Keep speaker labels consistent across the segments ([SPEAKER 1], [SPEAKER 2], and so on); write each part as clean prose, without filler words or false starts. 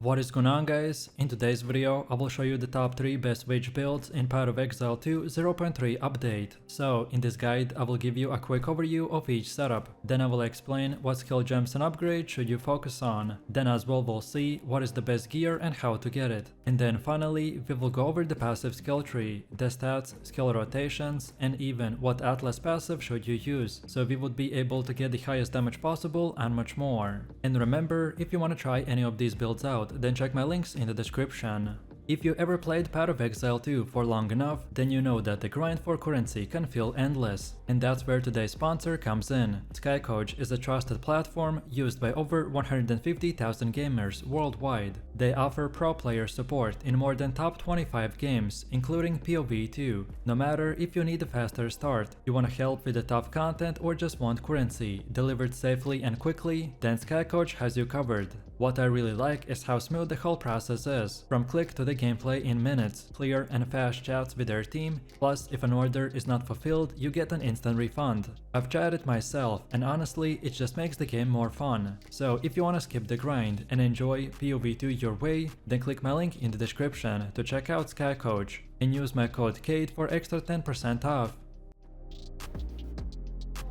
[SPEAKER 1] What is going on, guys? In today's video I will show you the top 3 best witch builds in Path of Exile 2 0.3 update. So in this guide I will give you a quick overview of each setup, then I will explain what skill gems and upgrades should you focus on, then as well we'll see what is the best gear and how to get it, and then finally we will go over the passive skill tree, the stats, skill rotations, and even what atlas passive should you use, so we would be able to get the highest damage possible and much more. And remember, if you want to try any of these builds out, then check my links in the description. If you ever played Path of Exile 2 for long enough, then you know that the grind for currency can feel endless, and that's where today's sponsor comes in. Skycoach is a trusted platform used by over 150,000 gamers worldwide. They offer pro player support in more than top 25 games, including POE 2. No matter if you need a faster start, you want to help with the tough content, or just want currency delivered safely and quickly, then Skycoach has you covered. What I really like is how smooth the whole process is, from click to the gameplay in minutes, clear and fast chats with their team, plus if an order is not fulfilled you get an instant refund. I've tried it myself and honestly it just makes the game more fun. So if you wanna skip the grind and enjoy POV2 your way, then click my link in the description to check out Skycoach and use my code KATE for extra 10% off.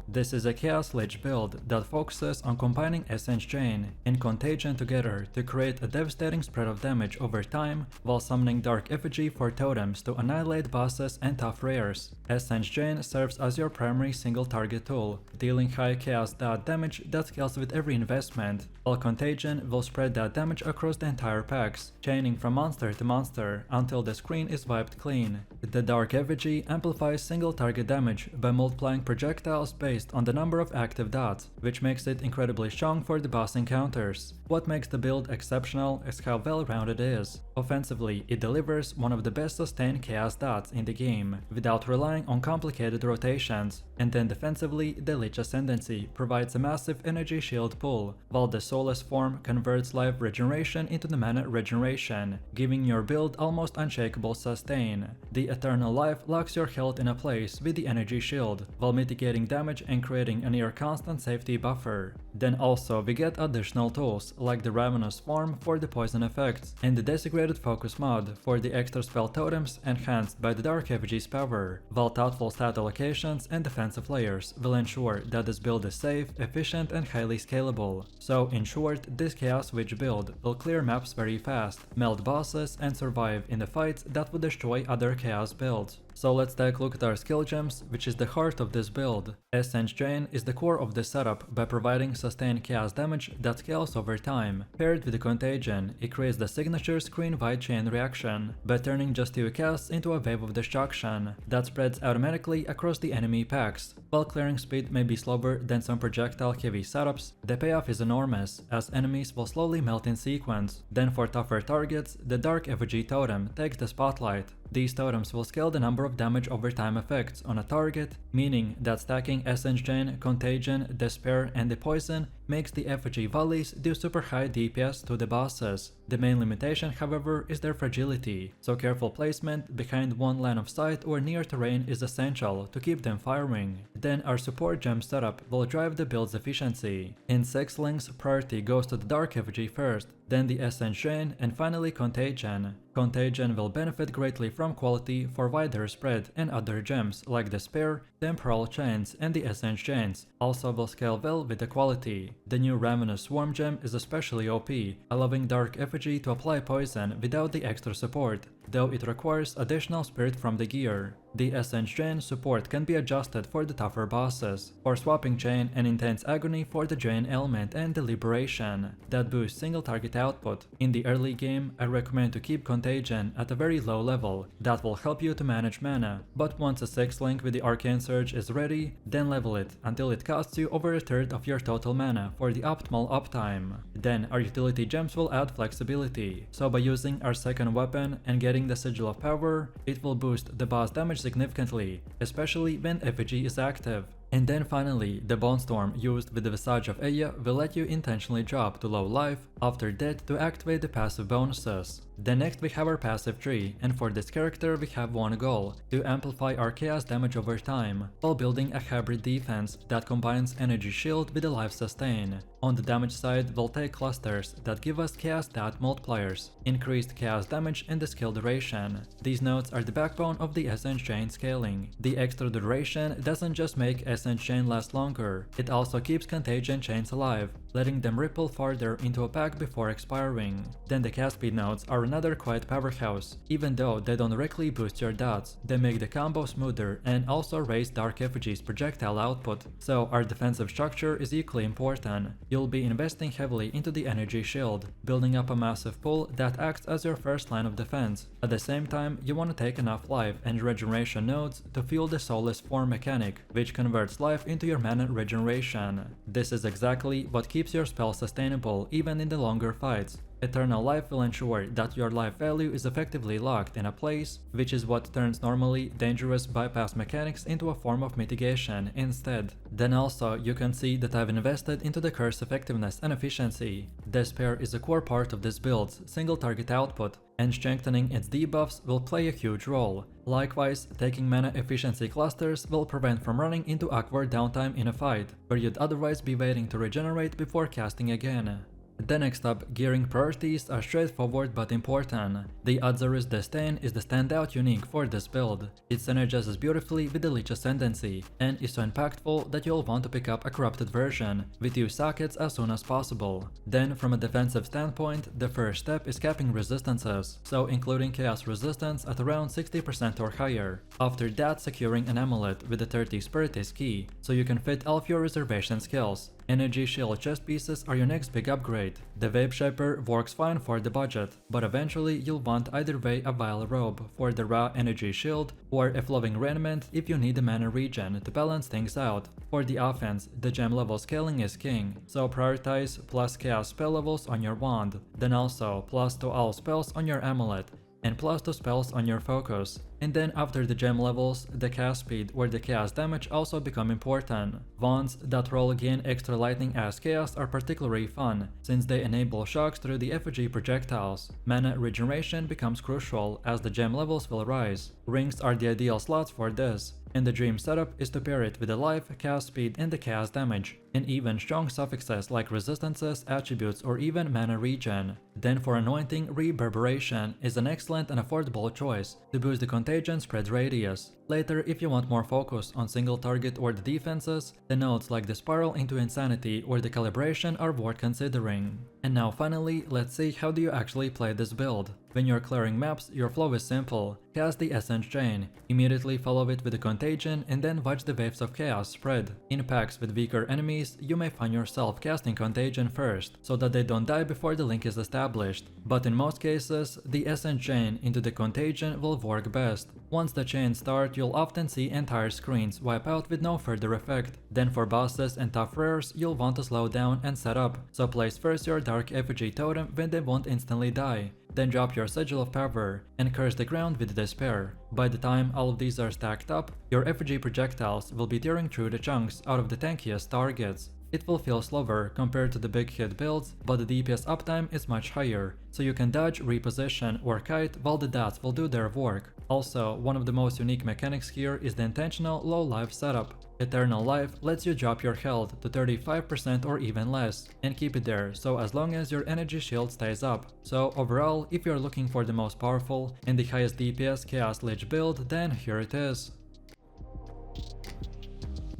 [SPEAKER 1] This is a Chaos Lich build that focuses on combining Essence Chain and Contagion together to create a devastating spread of damage over time while summoning Dark Effigy for totems to annihilate bosses and tough rares. Essence Chain serves as your primary single target tool, dealing high chaos dot damage that scales with every investment, while Contagion will spread that damage across the entire packs, chaining from monster to monster until the screen is wiped clean. The Dark Effigy amplifies single target damage by multiplying projectiles based on the number of active dots, which makes it incredibly strong for the boss encounters. What makes the build exceptional is how well-rounded it is. Offensively, it delivers one of the best sustained chaos dots in the game, without relying on complicated rotations, and then defensively, the Lich Ascendancy provides a massive energy shield pull, while the Soulless form converts life regeneration into the mana regeneration, giving your build almost unshakable sustain. The Eternal Life locks your health in a place with the energy shield, while mitigating damage and creating a near constant safety buffer. Then also we get additional tools like the Ravenous form for the poison effects, and the Desecrated Focus mod for the extra spell totems enhanced by the Dark Effigy's power, while thoughtful stat allocations and defensive layers will ensure that this build is safe, efficient and highly scalable. So in short, this Chaos Witch build will clear maps very fast, melt bosses and survive in the fights that would destroy other Chaos builds. So let's take a look at our skill gems, which is the heart of this build. Essence Chain is the core of this setup by providing sustained chaos damage that scales over time. Paired with the Contagion, it creates the signature screen-wide chain reaction by turning just 2 casts into a wave of destruction that spreads automatically across the enemy packs. While clearing speed may be slower than some projectile-heavy setups, the payoff is enormous, as enemies will slowly melt in sequence. Then for tougher targets, the Dark Effigy totem takes the spotlight. These totems will scale the number of damage over time effects on a target, meaning that stacking Essence Chain, Contagion, Despair and the Poison makes the effigy volleys do super high DPS to the bosses. The main limitation, however, is their fragility, so careful placement behind one line of sight or near terrain is essential to keep them firing. Then our support gem setup will drive the build's efficiency. In Sexlings, priority goes to the Dark Effigy first, then the Essence Chain and finally Contagion. Contagion will benefit greatly from quality for wider spread, and other gems like Despair, Temporal Chains and the Essence Chains also will scale well with the quality. The new Ravenous Swarm gem is especially OP, allowing Dark Effigy to apply poison without the extra support, though it requires additional spirit from the gear. The Essence Chain support can be adjusted for the tougher bosses, or swapping Chain and Intense Agony for the Drain element and Deliberation that boosts single target output. In the early game, I recommend to keep Contagion at a very low level, that will help you to manage mana, but once a 6 link with the Arcane Surge is ready, then level it until it costs you over a third of your total mana for the optimal uptime. Then our utility gems will add flexibility, so by using our second weapon and getting the Sigil of Power, it will boost the boss damage significantly, especially when Effigy is active. And then finally, the Bone Storm used with the Visage of Aya will let you intentionally drop to low life after death to activate the passive bonuses. Then next we have our passive tree, and for this character we have one goal: to amplify our chaos damage over time, while building a hybrid defense that combines energy shield with a life sustain. On the damage side, we'll take clusters that give us chaos stat multipliers, increased chaos damage and the skill duration. These nodes are the backbone of the Essence Chain scaling. The extra duration doesn't just make Essence Chain last longer, it also keeps Contagion chains alive, letting them ripple farther into a pack before expiring. Then the cast speed nodes are another quiet powerhouse. Even though they don't directly boost your dots, they make the combo smoother and also raise Dark Effigy's projectile output, so our defensive structure is equally important. You'll be investing heavily into the energy shield, building up a massive pool that acts as your first line of defense. At the same time, you want to take enough life and regeneration nodes to fuel the Soulless Form mechanic, which converts life into your mana regeneration. This is exactly what keeps your spell sustainable even in the longer fights. Eternal Life will ensure that your life value is effectively locked in a place, which is what turns normally dangerous bypass mechanics into a form of mitigation instead. Then also you can see that I've invested into the curse effectiveness and efficiency. Despair is a core part of this build's single target output, and strengthening its debuffs will play a huge role. Likewise, taking mana efficiency clusters will prevent from running into awkward downtime in a fight, where you'd otherwise be waiting to regenerate before casting again. Then next up, gearing priorities are straightforward but important. The Azarus Disdain is the standout unique for this build. It synergizes beautifully with the Lich Ascendancy, and is so impactful that you'll want to pick up a corrupted version with 2 sockets as soon as possible. Then from a defensive standpoint, the first step is capping resistances, so including chaos resistance at around 60% or higher. After that, securing an amulet with the 30 spirit is key, so you can fit all of your reservation skills. Energy shield chest pieces are your next big upgrade. The Vape Shaper works fine for the budget, but eventually you'll want either way a Vile Robe for the raw energy shield, or a Flowing Raiment if you need a mana regen to balance things out. For the offense, the gem level scaling is king, so prioritize plus chaos spell levels on your wand, then also plus to all spells on your amulet, and plus to spells on your focus. And then after the gem levels, the cast speed or the chaos damage also become important. Wands that roll gain extra lightning as chaos are particularly fun, since they enable shocks through the effigy projectiles. Mana regeneration becomes crucial as the gem levels will rise. Rings are the ideal slots for this, and the dream setup is to pair it with the life, cast speed and the chaos damage, and even strong suffixes like resistances, attributes or even mana regen. Then for anointing, Reverberation is an excellent and affordable choice to boost the contagion spread radius. Later, if you want more focus on single target or the defenses, the nodes like the Spiral into Insanity or the Calibration are worth considering. And now finally, let's see how do you actually play this build. When you're clearing maps, your flow is simple. Cast the Essence Chain, immediately follow it with the Contagion and then watch the waves of chaos spread. In packs with weaker enemies, you may find yourself casting Contagion first, so that they don't die before the link is established. But in most cases, the Essence Chain into the Contagion will work best. Once the chains start, you'll often see entire screens wipe out with no further effect. Then for bosses and tough rares, you'll want to slow down and set up, so place first your Dark Effigy totem when they won't instantly die. Then drop your Sigil of Power and curse the ground with Despair. By the time all of these are stacked up, your effigy projectiles will be tearing through the chunks out of the tankiest targets. It will feel slower compared to the big hit builds, but the DPS uptime is much higher, so you can dodge, reposition or kite while the dots will do their work. Also, one of the most unique mechanics here is the intentional low life setup. Eternal Life lets you drop your health to 35% or even less, and keep it there so as long as your energy shield stays up. So overall, if you're looking for the most powerful and the highest DPS Chaos Lich build, then here it is.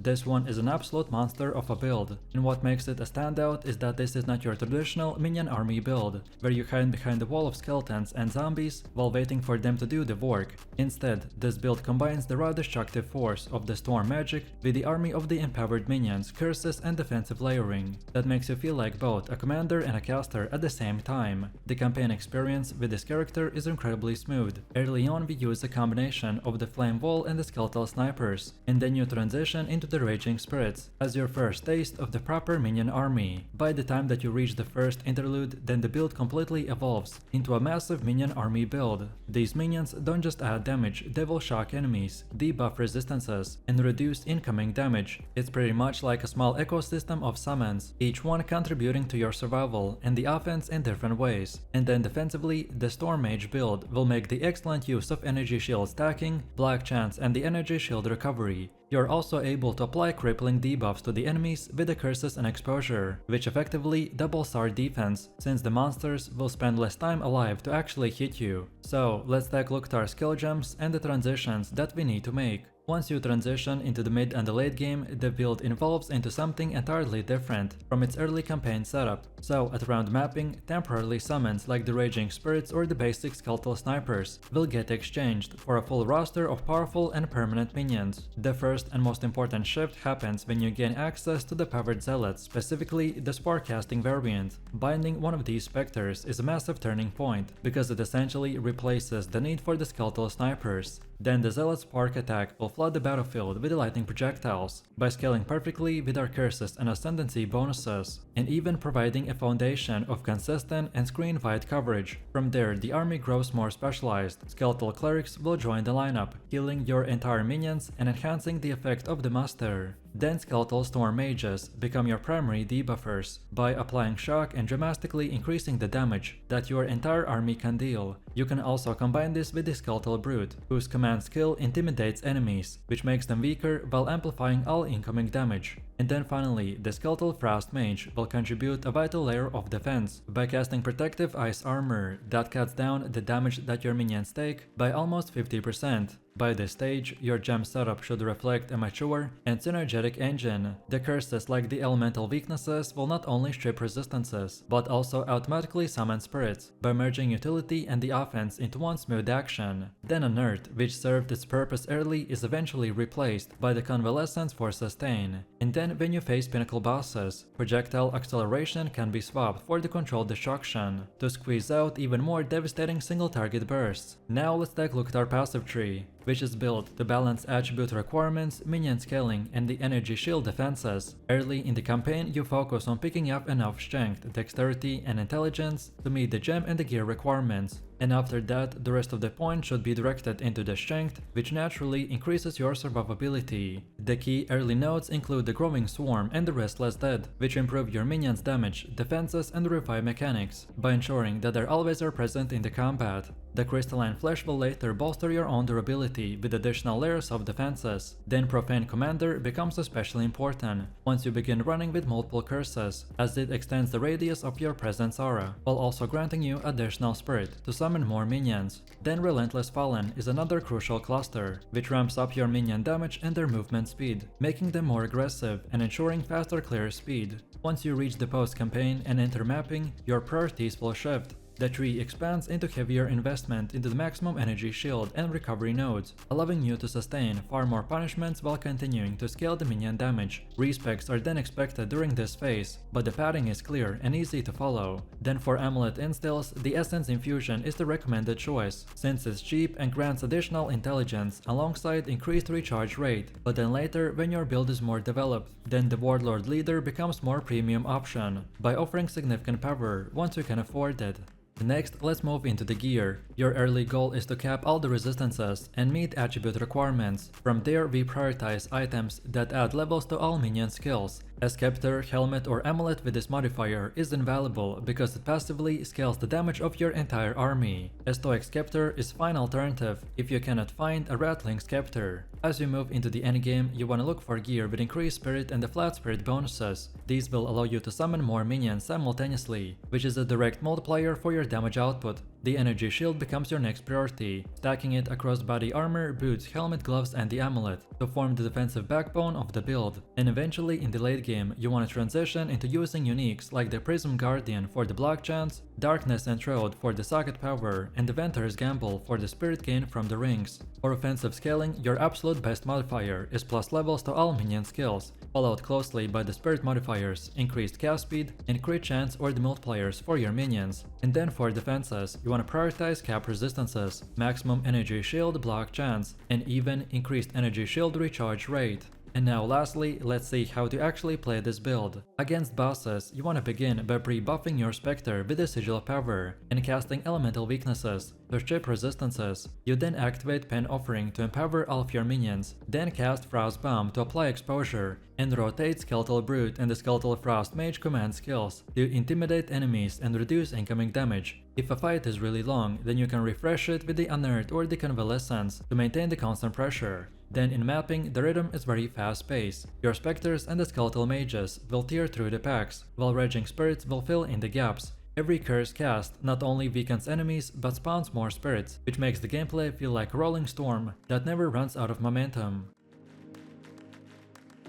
[SPEAKER 1] This one is an absolute monster of a build, and what makes it a standout is that this is not your traditional minion army build, where you hide behind a wall of skeletons and zombies while waiting for them to do the work. Instead, this build combines the raw destructive force of the storm magic with the army of the empowered minions, curses and defensive layering, that makes you feel like both a commander and a caster at the same time. The campaign experience with this character is incredibly smooth. Early on we use a combination of the flame wall and the skeletal snipers, and then you transition into the Raging Spirits as your first taste of the proper minion army. By the time that you reach the first interlude, then the build completely evolves into a massive minion army build. These minions don't just add damage, they will shock enemies, debuff resistances, and reduce incoming damage. It's pretty much like a small ecosystem of summons, each one contributing to your survival and the offense in different ways. And then defensively, the Storm Mage build will make the excellent use of energy shield stacking, block chance, and the energy shield recovery. You're also able to apply crippling debuffs to the enemies with the curses and exposure, which effectively doubles our defense, since the monsters will spend less time alive to actually hit you. So let's take a look at our skill gems and the transitions that we need to make. Once you transition into the mid and the late game, the build evolves into something entirely different from its early campaign setup. So at round mapping, temporarily summons like the Raging Spirits or the basic Skeletal Snipers will get exchanged for a full roster of powerful and permanent minions. The first and most important shift happens when you gain access to the Powered Zealots, specifically the Spore Casting variant. Binding one of these specters is a massive turning point, because it essentially replaces the need for the Skeletal Snipers. Then the Zealot Spark attack will flood the battlefield with lightning projectiles, by scaling perfectly with our curses and ascendancy bonuses, and even providing a foundation of consistent and screen-wide coverage. From there, the army grows more specialized. Skeletal Clerics will join the lineup, healing your entire minions and enhancing the effect of the Master. Then Skeletal Storm Mages become your primary debuffers, by applying shock and dramatically increasing the damage that your entire army can deal. You can also combine this with the Skeletal Brute, whose command skill intimidates enemies, which makes them weaker while amplifying all incoming damage. And then finally, the Skeletal Frost Mage will contribute a vital layer of defense by casting Protective Ice Armor that cuts down the damage that your minions take by almost 50%. By this stage, your gem setup should reflect a mature and synergetic engine. The curses like the elemental weaknesses will not only strip resistances, but also automatically summon spirits, by merging utility and the offense into one smooth action. Then a nerd, which served its purpose early, is eventually replaced by the Convalescence for Sustain. And then when you face pinnacle bosses, projectile acceleration can be swapped for the controlled destruction, to squeeze out even more devastating single target bursts. Now let's take a look at our passive tree, which is built to balance attribute requirements, minion scaling, and the energy shield defenses. Early in the campaign, you focus on picking up enough strength, dexterity, and intelligence to meet the gem and the gear requirements. And after that, the rest of the points should be directed into the strength, which naturally increases your survivability. The key early nodes include the Growing Swarm and the Restless Dead, which improve your minions' damage, defenses, and revive mechanics, by ensuring that they always are present in the combat. The Crystalline Flesh will later bolster your own durability with additional layers of defenses. Then Profane Commander becomes especially important once you begin running with multiple curses, as it extends the radius of your presence aura, while also granting you additional spirit to summon more minions. Then Relentless Fallen is another crucial cluster, which ramps up your minion damage and their movement speed, making them more aggressive and ensuring faster clear speed. Once you reach the post-campaign and enter mapping, your priorities will shift. The tree expands into heavier investment into the maximum energy shield and recovery nodes, allowing you to sustain far more punishments while continuing to scale the minion damage. Respecs are then expected during this phase, but the padding is clear and easy to follow. Then for Amulet Instills, the Essence Infusion is the recommended choice, since it's cheap and grants additional intelligence alongside increased recharge rate. But then later, when your build is more developed, then the Warlord Leader becomes more premium option, by offering significant power once you can afford it. Next, let's move into the gear. Your early goal is to cap all the resistances and meet attribute requirements. From there, we prioritize items that add levels to all minion skills. A scepter, helmet, or amulet with this modifier is invaluable because it passively scales the damage of your entire army. A stoic scepter is fine alternative if you cannot find a rattling scepter. As you move into the endgame, you want to look for gear with increased spirit and the flat spirit bonuses. These will allow you to summon more minions simultaneously, which is a direct multiplier for your damage output. The energy shield becomes your next priority, stacking it across body armor, boots, helmet, gloves, and the amulet to form the defensive backbone of the build. And eventually in the late game, you want to transition into using uniques like the Prism Guardian for the block chance, Darkness Enthroned for the socket power, and the Venter's Gamble for the spirit gain from the rings. For offensive scaling, your absolute best modifier is plus levels to all minion skills, followed closely by the spirit modifiers, increased cast speed, and crit chance or the multipliers for your minions. And then for defenses, you want to prioritize cap resistances, maximum energy shield block chance, and even increased energy shield recharge rate. And now lastly, let's see how to actually play this build. Against bosses, you want to begin by pre-buffing your Spectre with the Sigil of Power and casting elemental weaknesses to strip resistances. You then activate Pen Offering to empower all of your minions, then cast Frost Bomb to apply exposure, and rotate Skeletal Brute and the Skeletal Frost Mage command skills to intimidate enemies and reduce incoming damage. If a fight is really long, then you can refresh it with the Unnerved or the Convalescence to maintain the constant pressure. Then in mapping, the rhythm is very fast-paced. Your Spectres and the Skeletal Mages will tear through the packs, while Raging Spirits will fill in the gaps. Every curse cast not only weakens enemies but spawns more spirits, which makes the gameplay feel like a rolling storm that never runs out of momentum.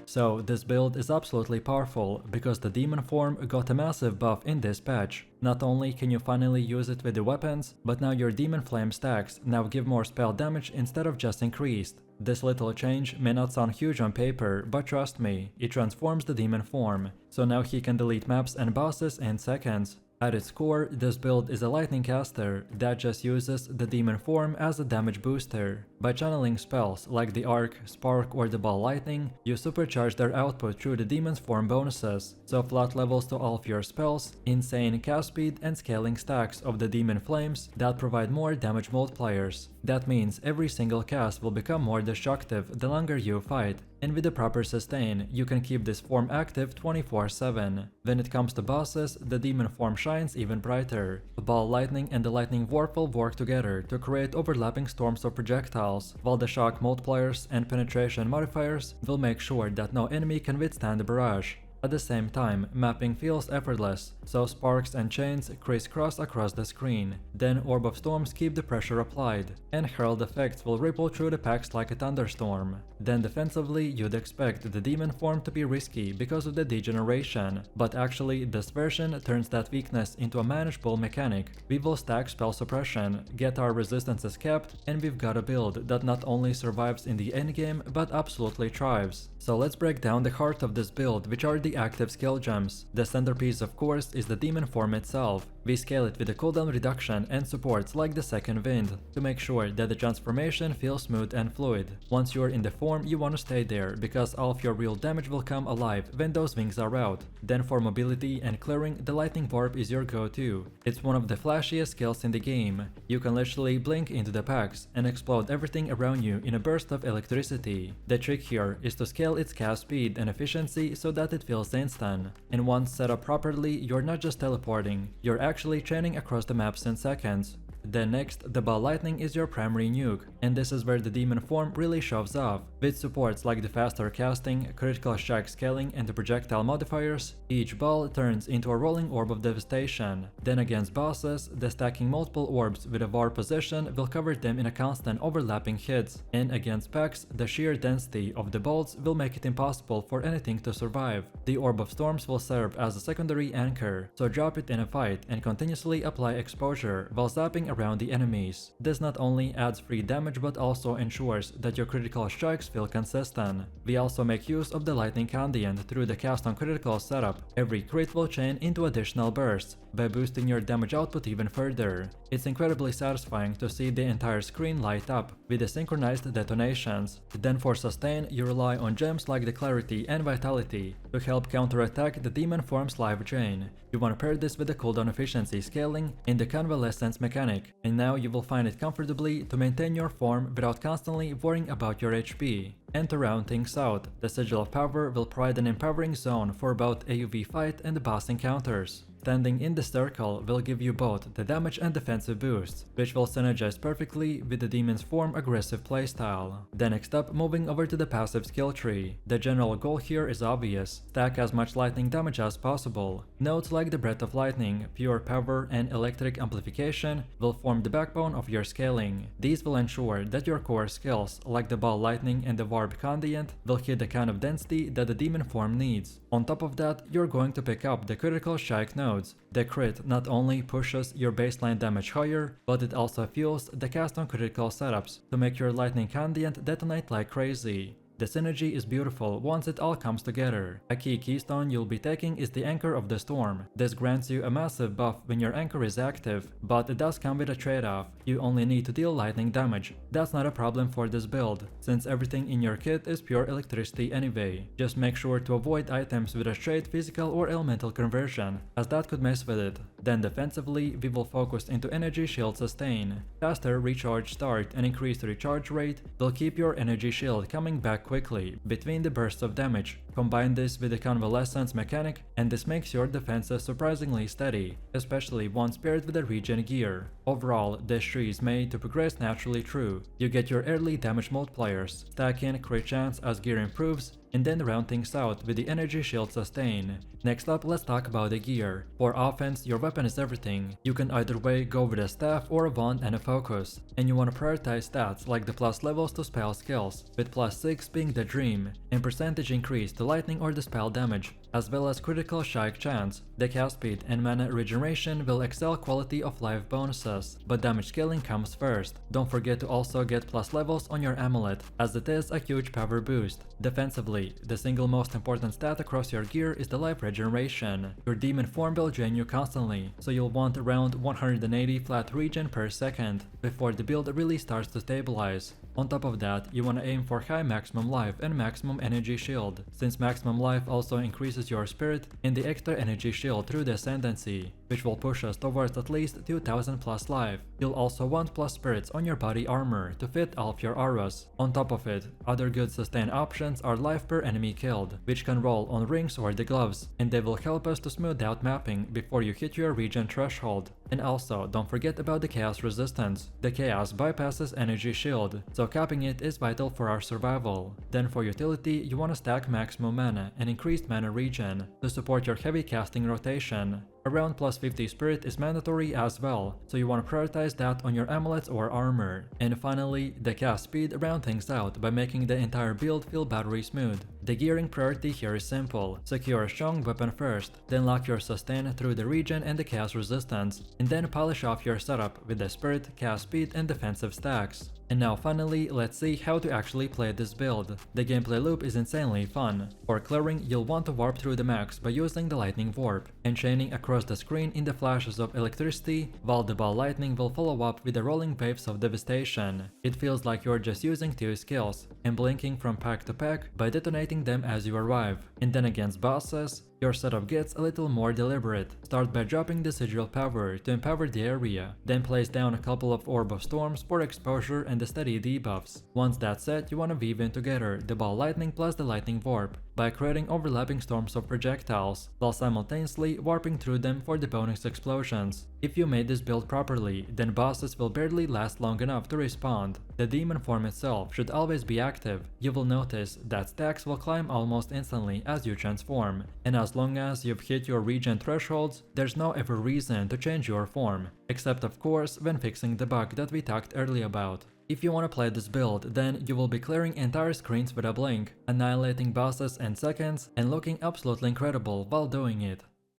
[SPEAKER 1] So this build is absolutely powerful because the demon form got a massive buff in this patch. Not only can you finally use it with the weapons, but now your demon flame stacks now give more spell damage instead of just increased. This little change may not sound huge on paper, but trust me, it transforms the demon form, so now he can delete maps and bosses in seconds. At its core, this build is a lightning caster that just uses the demon form as a damage booster. By channeling spells like the Arc, Spark or the Ball Lightning, you supercharge their output through the demon's form bonuses, so flat levels to all of your spells, insane cast speed and scaling stacks of the demon flames that provide more damage multipliers. That means every single cast will become more destructive the longer you fight, and with the proper sustain, you can keep this form active 24/7. When it comes to bosses, the demon form shines even brighter. The Ball Lightning and the Lightning Warp will work together to create overlapping storms of projectiles, while the shock multipliers and penetration modifiers will make sure that no enemy can withstand the barrage. At the same time, mapping feels effortless, so sparks and chains crisscross across the screen. Then Orb of Storms keep the pressure applied, and Herald effects will ripple through the packs like a thunderstorm. Then defensively, you'd expect the demon form to be risky because of the degeneration, but actually this version turns that weakness into a manageable mechanic. We will stack spell suppression, get our resistances capped, and we've got a build that not only survives in the endgame but absolutely thrives. So let's break down the heart of this build, which are the active skill gems. The centerpiece of course is the demon form itself. We scale it with a cooldown reduction and supports like the second wind, to make sure that the transformation feels smooth and fluid. Once you're in the form, you want to stay there, because all of your real damage will come alive when those wings are out. Then for mobility and clearing, the Lightning Warp is your go-to. It's one of the flashiest skills in the game. You can literally blink into the packs and explode everything around you in a burst of electricity. The trick here is to scale its cast speed and efficiency so that it feels instant. And once set up properly, you're not just teleporting, you're actually chaining across the maps in seconds. Then next, the Ball Lightning is your primary nuke, and this is where the demon form really shows off. With supports like the faster casting, critical strike scaling and the projectile modifiers, each ball turns into a rolling orb of devastation. Then against bosses, the stacking multiple orbs with a war position will cover them in a constant overlapping hits, and against packs, the sheer density of the bolts will make it impossible for anything to survive. The Orb of Storms will serve as a secondary anchor, so drop it in a fight and continuously apply exposure while zapping around the enemies. This not only adds free damage but also ensures that your critical strikes feel consistent. We also make use of the Lightning Condiant through the cast on critical setup. Every crit will chain into additional bursts by boosting your damage output even further. It's incredibly satisfying to see the entire screen light up with the synchronized detonations. Then for sustain, you rely on gems like the Clarity and Vitality to help counterattack the demon form's life drain. You want to pair this with the cooldown efficiency scaling in the Convalescence mechanic, and now you will find it comfortably to maintain your form without constantly worrying about your HP. And to round things out, the Sigil of Power will provide an empowering zone for both AoV fight and boss encounters. Standing in the circle will give you both the damage and defensive boosts, which will synergize perfectly with the demon's form aggressive playstyle. Then next up, moving over to the passive skill tree. The general goal here is obvious: stack as much lightning damage as possible. Nodes like the Breath of Lightning, Pure Power and Electric Amplification will form the backbone of your scaling. These will ensure that your core skills like the Ball Lightning and the Warp Condiant will hit the kind of density that the demon form needs. On top of that, you're going to pick up the critical strike node. The crit not only pushes your baseline damage higher, but it also fuels the cast on critical setups to make your Lightning Condiant detonate like crazy. The synergy is beautiful once it all comes together. A key keystone you'll be taking is the Anchor of the Storm. This grants you a massive buff when your anchor is active, but it does come with a trade-off. You only need to deal lightning damage. That's not a problem for this build, since everything in your kit is pure electricity anyway. Just make sure to avoid items with a straight physical or elemental conversion, as that could mess with it. Then defensively, we will focus into energy shield sustain. Faster recharge start and increased recharge rate will keep your energy shield coming back quickly between the bursts of damage. Combine this with the convalescence mechanic and this makes your defenses surprisingly steady, especially once paired with the regen gear. Overall, this tree is made to progress naturally through. You get your early damage multipliers, stack in crit chance as gear improves, and then round things out with the energy shield sustain. Next up, let's talk about the gear. For offense, your weapon is everything. You can either way go with a staff or a wand and a focus, and you want to prioritize stats like the plus levels to spell skills, with +6 being the dream, and percentage increase to lightning or the spell damage, as well as critical strike chance. The cast speed and mana regeneration will excel quality of life bonuses, but damage scaling comes first. Don't forget to also get plus levels on your amulet, as it is a huge power boost. Defensively, the single most important stat across your gear is the life regeneration. Your demon form will drain you constantly, so you'll want around 180 flat regen per second before the build really starts to stabilize. On top of that, you want to aim for high maximum life and maximum energy shield, since maximum life also increases your spirit and the extra energy shield through the ascendancy, which will push us towards at least 2000 plus life. You'll also want plus spirits on your body armor to fit all of your auras. On top of it, other good sustain options are life per enemy killed, which can roll on rings or the gloves, and they will help us to smooth out mapping before you hit your regen threshold. And also, don't forget about the chaos resistance. The chaos bypasses energy shield, so capping it is vital for our survival. Then for utility, you want to stack maximum mana and increased mana regen to support your heavy casting rotation. Around +50 spirit is mandatory as well, so you want to prioritize that on your amulets or armor. And finally, the cast speed round things out by making the entire build feel battery smooth. The gearing priority here is simple: secure a strong weapon first, then lock your sustain through the regen and the chaos resistance, and then polish off your setup with the spirit, cast speed and defensive stacks. And now finally, let's see how to actually play this build. The gameplay loop is insanely fun. For clearing, you'll want to warp through the max by using the lightning warp, and chaining across the screen in the flashes of electricity, while the ball lightning will follow up with the rolling waves of devastation. It feels like you're just using 2 skills, and blinking from pack to pack by detonating them as you arrive. And then against bosses, your setup gets a little more deliberate. Start by dropping the sigil power to empower the area, then place down a couple of orb of storms for exposure and the steady debuffs. Once that's set, you want to weave in together the ball lightning plus the lightning warp by creating overlapping storms of projectiles, while simultaneously warping through them for the bonus explosions. If you made this build properly, then bosses will barely last long enough to respawn. The demon form itself should always be active. You will notice that stacks will climb almost instantly as you transform, and as long as you've hit your regen thresholds, there's no ever reason to change your form, except of course when fixing the bug that we talked earlier about. If you want to play this build, then you will be clearing entire screens with a blink, annihilating bosses in seconds, and looking absolutely incredible while doing it.